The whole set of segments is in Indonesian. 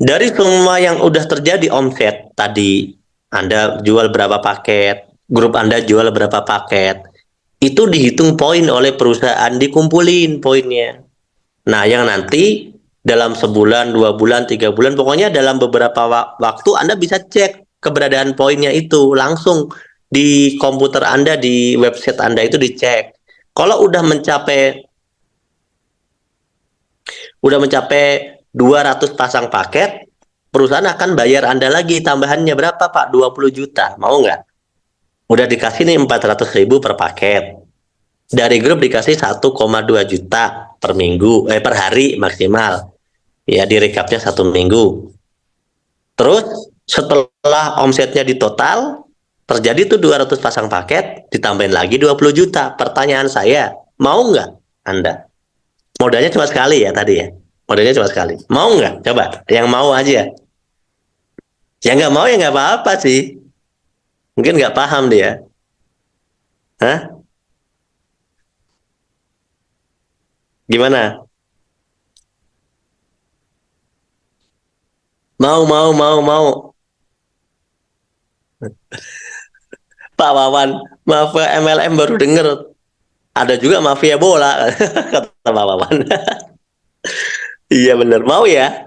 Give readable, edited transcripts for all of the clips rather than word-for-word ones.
Dari semua yang udah terjadi omset tadi, Anda jual berapa paket, grup Anda jual berapa paket, itu dihitung poin oleh perusahaan, dikumpulin poinnya. Nah, yang nanti dalam sebulan, 2 bulan, 3 bulan, pokoknya dalam beberapa waktu Anda bisa cek keberadaan poinnya itu langsung di komputer Anda, di website Anda itu dicek. Kalau udah mencapai 200 pasang paket, perusahaan akan bayar Anda lagi tambahannya berapa, Pak? 20 juta. Mau nggak? Udah dikasih nih 400.000 per paket. Dari grup dikasih 1,2 juta per minggu, per hari maksimal. Ya, direkapnya 1 minggu. Terus setelah omsetnya di total, terjadi tuh 200 pasang paket, ditambahin lagi 20 juta. Pertanyaan saya, mau nggak Anda? Modalnya cuma sekali ya tadi ya. Modalnya cuma sekali. Mau nggak? Coba, yang mau aja. Yang nggak mau ya nggak apa-apa sih. Mungkin nggak paham dia. Hah? Gimana? Mau, mau, mau, mau. Pak Wawan, mafia MLM baru denger. Ada juga mafia bola, kata Pak Wawan. Iya bener, mau ya?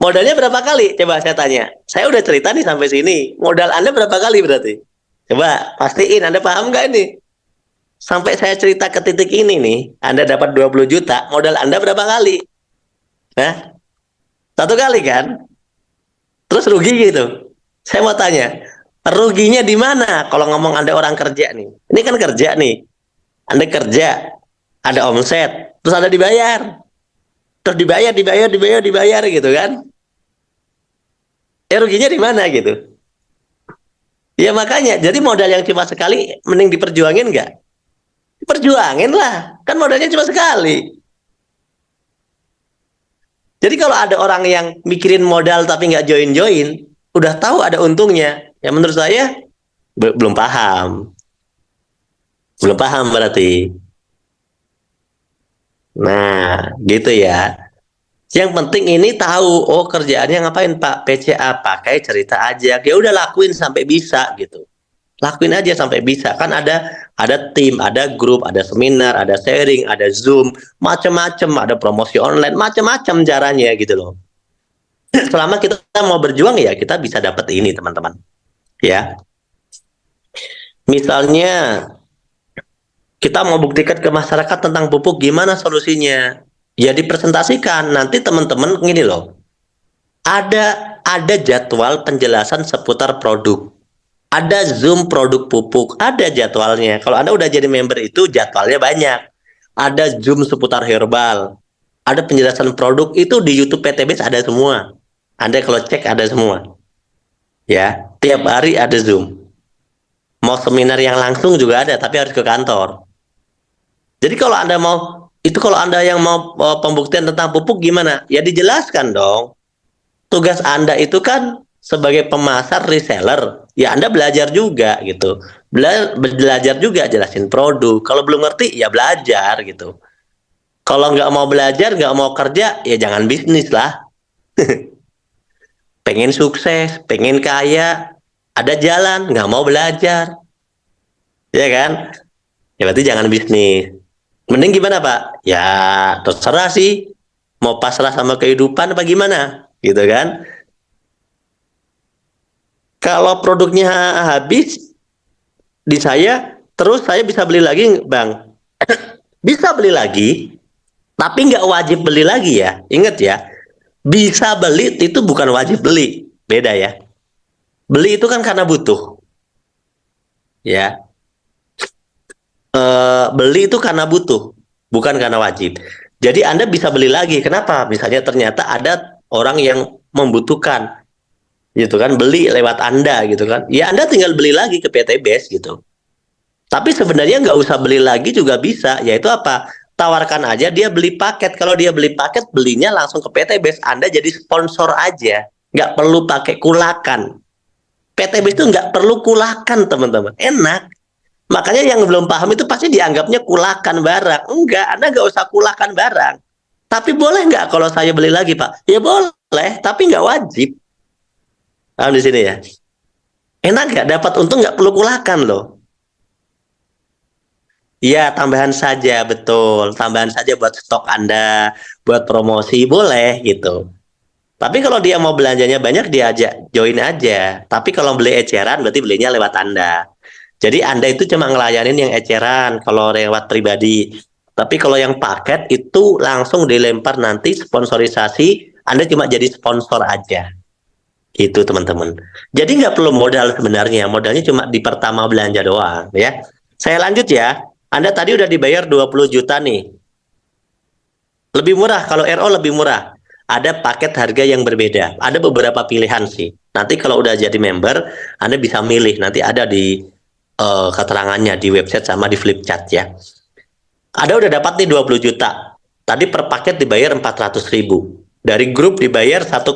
Modalnya berapa kali? Coba saya tanya. Saya udah cerita nih sampai sini. Modal Anda berapa kali berarti? Coba pastiin Anda paham nggak ini? Sampai saya cerita ke titik ini nih, Anda dapat 20 juta, modal Anda berapa kali? Hah? 1 kali kan? Terus rugi gitu. Saya mau tanya, ruginya di mana kalau ngomong Anda orang kerja nih? Ini kan kerja nih. Anda kerja, ada omset, terus Anda dibayar. Terus dibayar, dibayar, dibayar, dibayar gitu kan? Ruginya di mana gitu? Ya makanya, jadi modal yang cuma sekali, mending diperjuangin nggak? Diperjuangin lah, kan modalnya cuma sekali. Jadi kalau ada orang yang mikirin modal tapi nggak join-join, udah tahu ada untungnya, ya menurut saya belum paham. Belum paham berarti. Nah, gitu ya. Yang penting ini tahu, oh kerjaannya ngapain Pak? PCA, pakai cerita aja. Ya udah lakuin sampai bisa gitu. Lakuin aja sampai bisa. Kan ada tim, ada grup, ada seminar, ada sharing, ada Zoom, macam-macam, ada promosi online, macam-macam caranya gitu loh. Selama kita mau berjuang ya kita bisa dapat ini teman-teman. Ya. Misalnya kita mau buktikan ke masyarakat tentang pupuk gimana solusinya. Ya dipresentasikan nanti teman-teman gini loh. Ada jadwal penjelasan seputar produk. Ada Zoom produk pupuk, ada jadwalnya. Kalau Anda udah jadi member itu jadwalnya banyak. Ada Zoom seputar herbal. Ada penjelasan produk itu di YouTube PTBS ada semua. Anda kalau cek ada semua. Ya, tiap hari ada Zoom. Mau seminar yang langsung juga ada, tapi harus ke kantor. Jadi kalau Anda mau itu kalau Anda yang mau pembuktian tentang pupuk gimana? Ya dijelaskan dong. Tugas Anda itu kan sebagai pemasar reseller, ya Anda belajar juga gitu. Belajar juga jelasin produk. Kalau belum ngerti ya belajar gitu. Kalau nggak mau belajar, nggak mau kerja, ya jangan bisnis lah. Pengen sukses, pengen kaya, ada jalan, nggak mau belajar, ya kan? Ya berarti jangan bisnis. Mending gimana Pak? Ya terserah sih. Mau pasrah sama kehidupan apa gimana? Gitu kan? Kalau produknya habis di saya, terus saya bisa beli lagi, Bang. Bisa beli lagi, tapi nggak wajib beli lagi ya. Ingat ya, bisa beli itu bukan wajib beli. Beda ya. Beli itu kan karena butuh. Ya, beli itu karena butuh, bukan karena wajib. Jadi Anda bisa beli lagi. Kenapa? Misalnya ternyata ada orang yang membutuhkan, gitu kan, beli lewat Anda, gitu kan. Ya Anda tinggal beli lagi ke PT Base gitu. Tapi sebenarnya nggak usah beli lagi juga bisa, yaitu apa? Tawarkan aja dia beli paket. Kalau dia beli paket, belinya langsung ke PT Base. Anda jadi sponsor aja, nggak perlu pakai kulakan. PT Base itu nggak perlu kulakan, teman-teman. Enak. Makanya yang belum paham itu pasti dianggapnya kulakan barang. Enggak, Anda nggak usah kulakan barang. Tapi boleh nggak kalau saya beli lagi, Pak? Ya boleh. boleh, tapi nggak wajib. Paham di sini ya? Enak nggak? Dapat untung nggak perlu kulakan loh. Iya, tambahan saja, betul. Tambahan saja buat stok Anda, buat promosi, boleh gitu. Tapi kalau dia mau belanjanya banyak, dia ajak join aja. Tapi kalau beli eceran, berarti belinya lewat Anda. Jadi Anda itu cuma ngelayanin yang eceran kalau lewat pribadi. Tapi kalau yang paket itu langsung dilempar nanti sponsorisasi, Anda cuma jadi sponsor aja. Gitu teman-teman. Jadi nggak perlu modal sebenarnya. Modalnya cuma di pertama belanja doang ya. Saya lanjut ya. Anda tadi udah dibayar 20 juta nih. Lebih murah, kalau RO lebih murah. Ada paket harga yang berbeda. Ada beberapa pilihan sih. Nanti kalau udah jadi member, Anda bisa milih. Nanti ada di keterangannya di website sama di Flipchart ya. Ada udah dapat nih 20 juta. Tadi per paket dibayar 400 ribu. Dari grup dibayar 1,2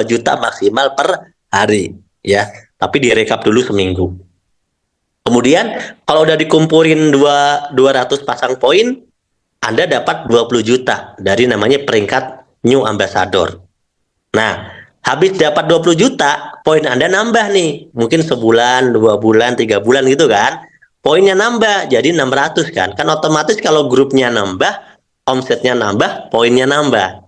juta maksimal per hari ya. Tapi direkap dulu seminggu. Kemudian kalau udah dikumpulin 200 pasang poin, Anda dapat 20 juta dari namanya peringkat New Ambassador. Nah, habis dapat 20 juta, poin Anda nambah nih. Mungkin sebulan, 2 bulan, 3 bulan gitu kan. Poinnya nambah, jadi 600 kan. Kan otomatis kalau grupnya nambah, omsetnya nambah, poinnya nambah.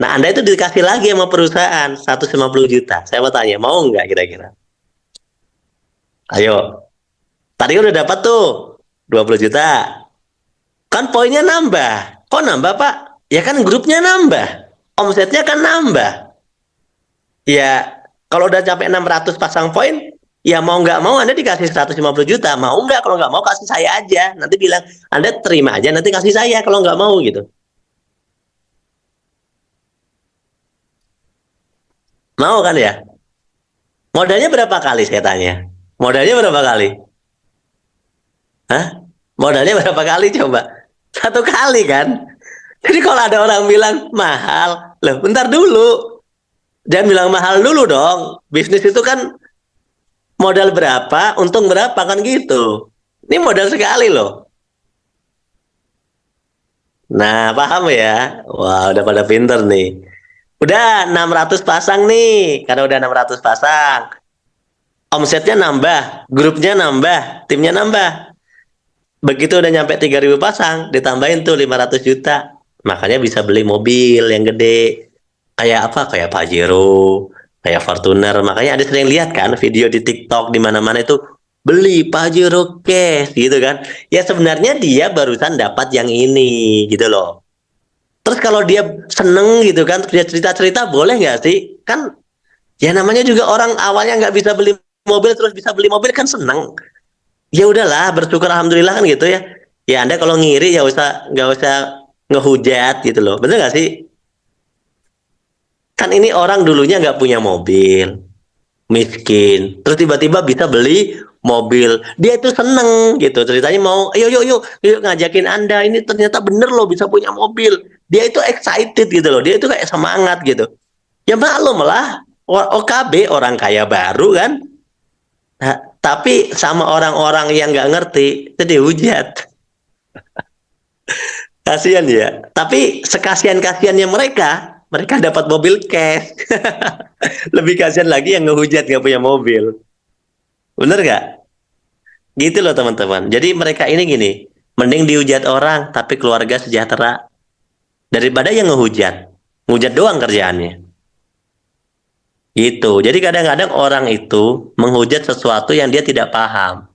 Nah, Anda itu dikasih lagi sama perusahaan 150 juta. Saya mau tanya, mau nggak kira-kira? Ayo. Tadi udah dapat tuh 20 juta. Kan poinnya nambah. Kok nambah, Pak? Ya kan grupnya nambah. Omsetnya kan nambah. Ya, kalau udah sampai 600 pasang poin, ya mau nggak mau Anda dikasih 150 juta. Mau nggak? Kalau nggak mau kasih saya aja. Nanti bilang, Anda terima aja, nanti kasih saya kalau nggak mau gitu. Mau kan ya? Modalnya berapa kali saya tanya? Modalnya berapa kali? Hah? Modalnya berapa kali coba? Satu kali kan? Jadi kalau ada orang bilang mahal, loh bentar dulu. Jangan bilang mahal dulu dong. Bisnis itu kan modal berapa, untung berapa kan gitu. Ini modal sekali loh. Nah, paham ya? Wah, udah pada pinter nih. Udah 600 pasang nih. Karena udah 600 pasang. Omsetnya nambah, grupnya nambah, timnya nambah. Begitu udah nyampe 3.000 pasang, ditambahin tuh 500 juta. Makanya bisa beli mobil yang gede. Kayak apa? Kayak Pajero, kayak Fortuner. Makanya ada sering lihat kan video di TikTok di mana-mana itu beli Pajero cash gitu kan. Ya sebenarnya dia barusan dapat yang ini gitu loh. Terus kalau dia seneng gitu kan, dia cerita-cerita boleh nggak sih? Kan ya namanya juga orang awalnya nggak bisa beli mobil terus bisa beli mobil kan seneng. Ya udahlah bersyukur alhamdulillah kan gitu ya. Ya Anda kalau ngiri ya nggak usah ngehujat gitu loh. Bener nggak sih? Kan ini orang dulunya nggak punya mobil, miskin, terus tiba-tiba bisa beli mobil. Dia itu seneng gitu. Ceritanya mau, ayo yuk yuk yuk ngajakin Anda. Ini ternyata bener loh bisa punya mobil. Dia itu excited gitu loh. Dia itu kayak semangat gitu. Ya maklum lah. OKB orang kaya baru kan. Nah, tapi sama orang-orang yang nggak ngerti itu dihujat. Kasihan ya. Tapi sekasian-kasiannya mereka, mereka dapat mobil cash. Lebih kasihan lagi yang ngehujat nggak punya mobil. Bener nggak? Gitu loh teman-teman. Jadi mereka ini gini, mending dihujat orang tapi keluarga sejahtera daripada yang ngehujat. Ngehujat doang kerjaannya. Gitu. Jadi kadang-kadang orang itu menghujat sesuatu yang dia tidak paham.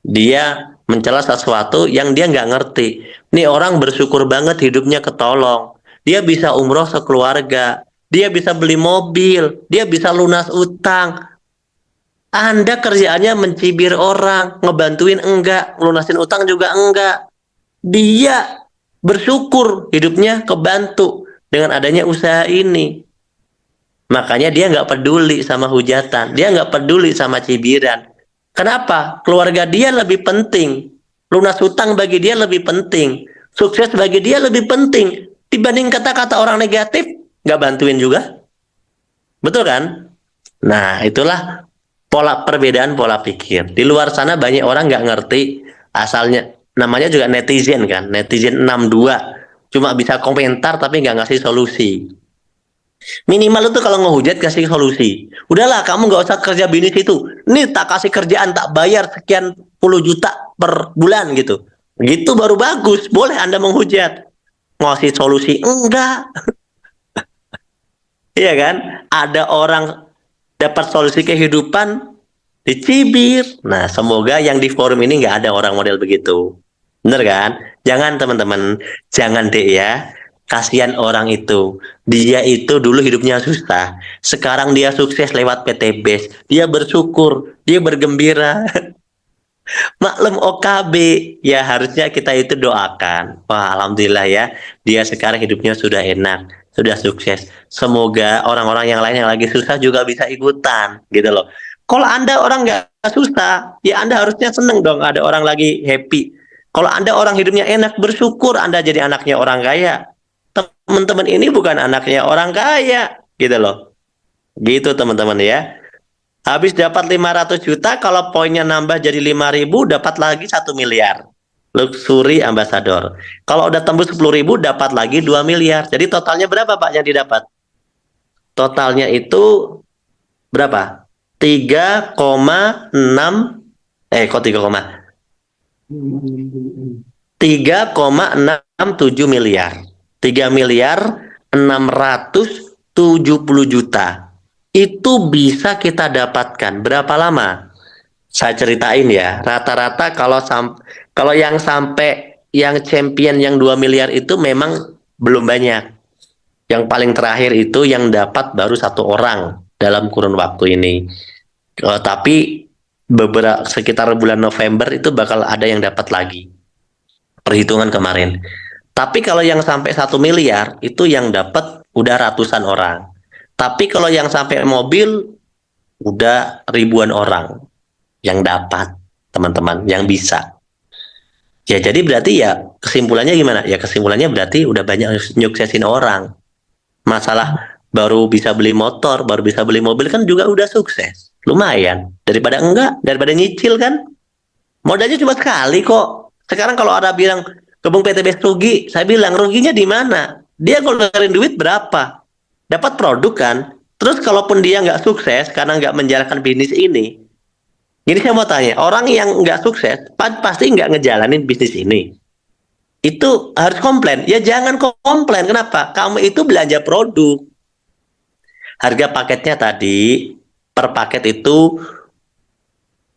Dia mencela sesuatu yang dia nggak ngerti. Nih orang bersyukur banget hidupnya ketolong. Dia bisa umroh sekeluarga. Dia bisa beli mobil. Dia bisa lunas utang. Anda kerjaannya mencibir orang, ngebantuin enggak, lunasin utang juga enggak. Dia bersyukur hidupnya kebantu dengan adanya usaha ini. Makanya dia nggak peduli sama hujatan, dia nggak peduli sama cibiran. Kenapa? Keluarga dia lebih penting. Lunas hutang bagi dia lebih penting. Sukses bagi dia lebih penting. Dibanding kata-kata orang negatif, nggak bantuin juga. Betul kan? Nah, itulah pola perbedaan pola pikir. Di luar sana banyak orang nggak ngerti asalnya. Namanya juga netizen kan. Netizen 62. Cuma bisa komentar tapi nggak ngasih solusi. Minimal itu kalau ngehujat kasih solusi. Udahlah, kamu nggak usah kerja bisnis itu. Nih tak kasih kerjaan, tak bayar sekian puluh juta per bulan gitu. Gitu baru bagus. Boleh Anda menghujat. Ngasih solusi enggak. Iya kan? Ada orang dapat solusi kehidupan dicibir. Nah, semoga yang di forum ini nggak ada orang model begitu. Bener kan? Jangan teman-teman, jangan deh ya. Kasihan orang itu. Dia itu dulu hidupnya susah. Sekarang dia sukses lewat PTBS. Dia bersyukur, dia bergembira. Maklum OKB, ya harusnya kita itu doakan. Wah, alhamdulillah ya, dia sekarang hidupnya sudah enak, sudah sukses. Semoga orang-orang yang lain yang lagi susah juga bisa ikutan, gitu loh. Kalau Anda orang nggak susah, ya Anda harusnya seneng dong ada orang lagi happy. Kalau Anda orang hidupnya enak, bersyukur Anda jadi anaknya orang kaya. Teman-teman ini bukan anaknya orang kaya, gitu loh. Gitu teman-teman ya. Habis dapat 500 juta, kalau poinnya nambah jadi 5.000, dapat lagi 1 miliar. Luxury ambassador. Kalau udah tembus 10.000, dapat lagi 2 miliar. Jadi totalnya berapa Pak yang didapat? Totalnya itu berapa? 3,6, kok 3,67 miliar. 3.670.000.000. Itu bisa kita dapatkan berapa lama? Saya ceritain ya, rata-rata kalau yang sampai yang champion yang 2 miliar itu memang belum banyak. Yang paling terakhir itu yang dapat baru 1 orang dalam kurun waktu ini. Tapi beberapa sekitar bulan November itu bakal ada yang dapat lagi. Perhitungan kemarin. Tapi kalau yang sampai 1 miliar itu yang dapat udah ratusan orang. Tapi kalau yang sampai mobil udah ribuan orang yang dapat, teman-teman, yang bisa. Ya jadi berarti ya kesimpulannya gimana? Ya kesimpulannya berarti udah banyak nyuksesin orang. Masalah baru bisa beli motor, baru bisa beli mobil kan juga udah sukses. Lumayan. Daripada enggak, daripada nyicil kan. Modalnya cuma sekali kok. Sekarang kalau ada bilang Kebun PTBS rugi, saya bilang ruginya di mana? Dia ngeluarin duit berapa? Dapat produk kan? Terus kalaupun dia nggak sukses karena nggak menjalankan bisnis ini, jadi saya mau tanya, orang yang nggak sukses pasti nggak ngejalanin bisnis ini. Itu harus komplain. Ya jangan komplain. Kenapa? Kamu itu belanja produk. Harga paketnya tadi per paket itu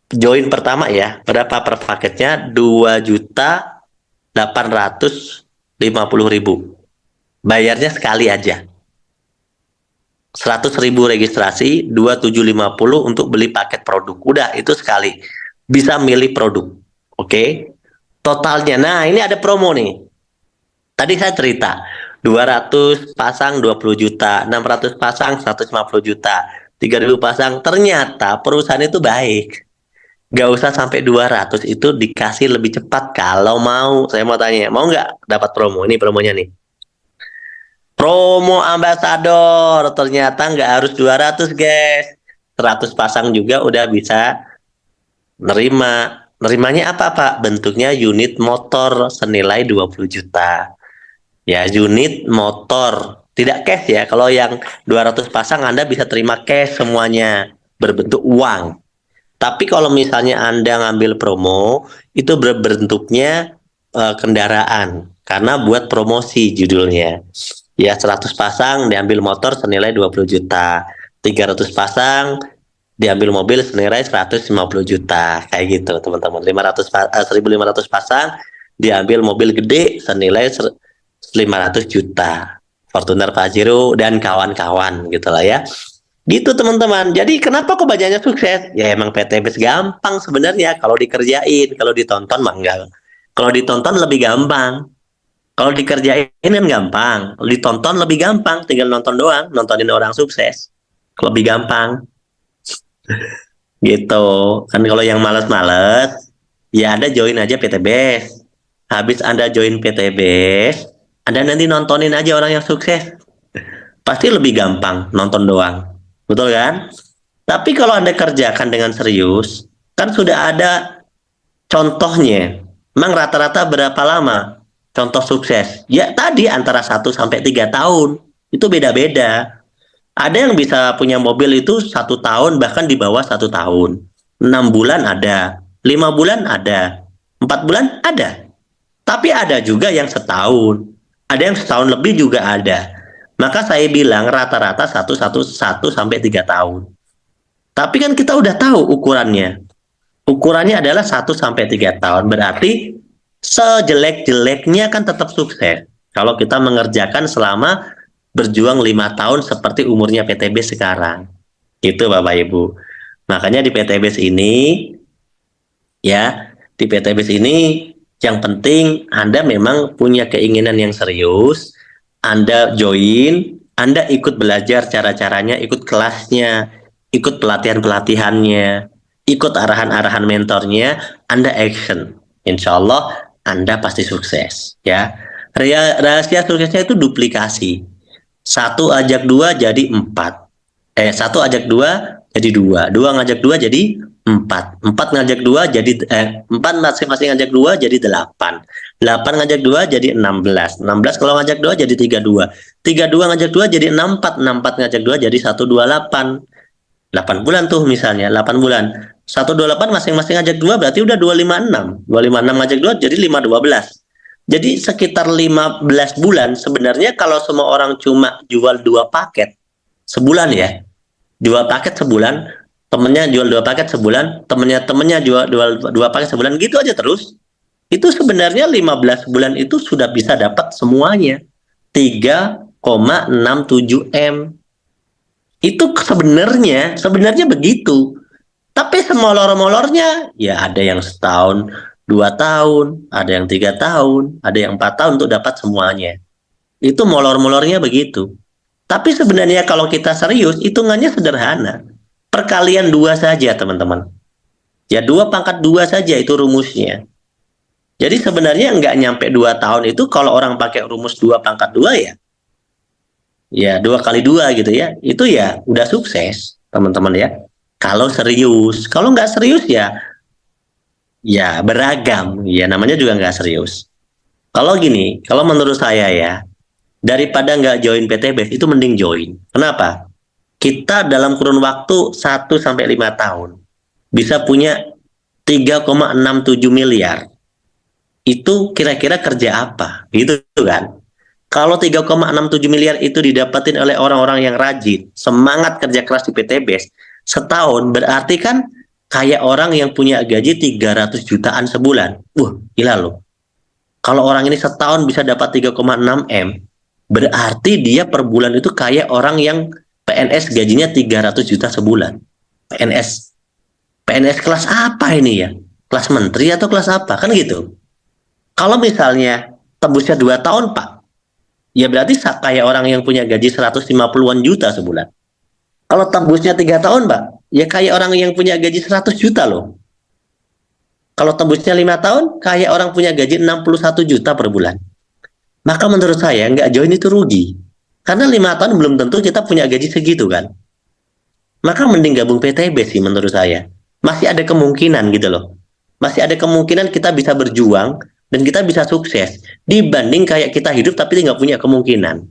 join pertama ya. Berapa per paketnya? 2.850.000. Bayarnya sekali aja. 100.000 registrasi, 2.750 untuk beli paket produk. Udah itu sekali. Bisa milih produk. Oke. Totalnya. Nah, ini ada promo nih. Tadi saya cerita, 200 pasang 20 juta, 600 pasang 150 juta, 3.000 pasang. Ternyata perusahaan itu baik. Gak usah sampai 200, itu dikasih lebih cepat kalau mau. Saya mau tanya, mau nggak dapat promo? Ini promonya nih. Promo ambasador. Ternyata nggak harus 200 guys. 100 pasang juga udah bisa nerima. Nerimanya apa Pak? Bentuknya unit motor senilai 20 juta. Ya, unit motor. Tidak cash ya. Kalau yang 200 pasang Anda bisa terima cash semuanya berbentuk uang. Tapi kalau misalnya Anda ngambil promo, itu berbentuknya kendaraan. Karena buat promosi judulnya. Ya, 100 pasang diambil motor senilai 20 juta. 300 pasang diambil mobil senilai 150 juta. Kayak gitu, teman-teman. 1.500 pasang diambil mobil gede senilai 500 juta. Fortuner Pajero dan kawan-kawan gitu lah ya. Gitu teman-teman. Jadi kenapa kok banyaknya sukses? Ya emang PTBS gampang sebenarnya kalau dikerjain, kalau ditonton mah enggak. Kalau ditonton lebih gampang. Kalau dikerjain kan gampang, ditonton lebih gampang, tinggal nonton doang, nontonin orang sukses. Lebih gampang gitu. Kan kalau yang males-males, ya Anda join aja PTBS. Habis Anda join PTBS, Anda nanti nontonin aja orang yang sukses. Pasti lebih gampang nonton doang. Betul kan? Tapi kalau Anda kerjakan dengan serius, kan sudah ada contohnya. Memang rata-rata berapa lama contoh sukses? Ya tadi antara 1 sampai 3 tahun. Itu beda-beda. Ada yang bisa punya mobil itu 1 tahun, bahkan di bawah 1 tahun. 6 bulan ada, 5 bulan ada, 4 bulan ada. Tapi ada juga yang setahun, ada yang setahun lebih juga ada. Maka saya bilang rata-rata satu sampai 3 tahun. Tapi kan kita udah tahu ukurannya. Ukurannya adalah 1 sampai 3 tahun. Berarti sejelek-jeleknya kan tetap sukses. Kalau kita mengerjakan selama berjuang 5 tahun seperti umurnya PTB sekarang. Itu Bapak Ibu. Makanya di PTBS ini, ya, di PTBS ini yang penting Anda memang punya keinginan yang serius, Anda join, Anda ikut belajar cara-caranya, ikut kelasnya, ikut pelatihan-pelatihannya, ikut arahan-arahan mentornya, Anda action. Insya Allah Anda pasti sukses, ya. Rahasia suksesnya itu duplikasi. Satu ajak dua jadi empat. Satu ajak dua jadi dua. Dua ngajak dua jadi empat. Empat ngajak dua jadi empat masing-masing ngajak dua jadi delapan. Delapan ngajak dua jadi 16. 16 kalau ngajak dua jadi 32. 32 ngajak dua jadi 64. 64 ngajak dua jadi 128. 8 bulan tuh misalnya, 8 bulan. 128 masing-masing ngajak dua berarti udah 256. 256 ngajak dua jadi 512. Jadi sekitar 15 bulan sebenarnya kalau semua orang cuma jual 2 paket sebulan ya. 2 paket sebulan, temennya jual 2 paket sebulan, temennya jual 2 paket sebulan gitu aja terus. Itu sebenarnya 15 bulan itu sudah bisa dapat semuanya. 3,67 M. Itu sebenarnya begitu. Tapi semolor-molornya ya ada yang setahun, 2 tahun, ada yang 3 tahun, ada yang 4 tahun untuk dapat semuanya. Itu molor-molornya begitu. Tapi sebenarnya kalau kita serius, hitungannya sederhana. Perkalian 2 saja, teman-teman. Ya 2 pangkat 2 saja itu rumusnya. Jadi sebenarnya nggak nyampe 2 tahun itu kalau orang pakai rumus 2 pangkat 2 ya. Ya 2 kali 2 gitu ya. Itu ya udah sukses, teman-teman ya. Kalau serius. Kalau nggak serius ya beragam. Ya namanya juga nggak serius. Kalau gini, kalau menurut saya ya, daripada nggak join PTB itu mending join. Kenapa? Kita dalam kurun waktu 1 sampai 5 tahun bisa punya 3,67 miliar. Itu kira-kira kerja apa? Gitu kan? Kalau 3,67 miliar itu didapatin oleh orang-orang yang rajin, semangat kerja keras di PTBS, setahun berarti kan kayak orang yang punya gaji 300 jutaan sebulan. Wah, gila loh. Kalau orang ini setahun bisa dapat 3,6 M, berarti dia per bulan itu kayak orang yang PNS gajinya 300 juta sebulan. PNS. PNS kelas apa ini ya? Kelas menteri atau kelas apa? Kan gitu. Kalau misalnya tembusnya 2 tahun, Pak, ya berarti kayak orang yang punya gaji 150-an juta sebulan. Kalau tembusnya 3 tahun, Pak, ya kayak orang yang punya gaji 100 juta loh. Kalau tembusnya 5 tahun, kayak orang punya gaji 61 juta per bulan. Maka menurut saya nggak join itu rugi. Karena 5 tahun belum tentu kita punya gaji segitu kan. Maka mending gabung PTB sih menurut saya. Masih ada kemungkinan gitu loh. Masih ada kemungkinan kita bisa berjuang dan kita bisa sukses. Dibanding kayak kita hidup tapi nggak punya kemungkinan.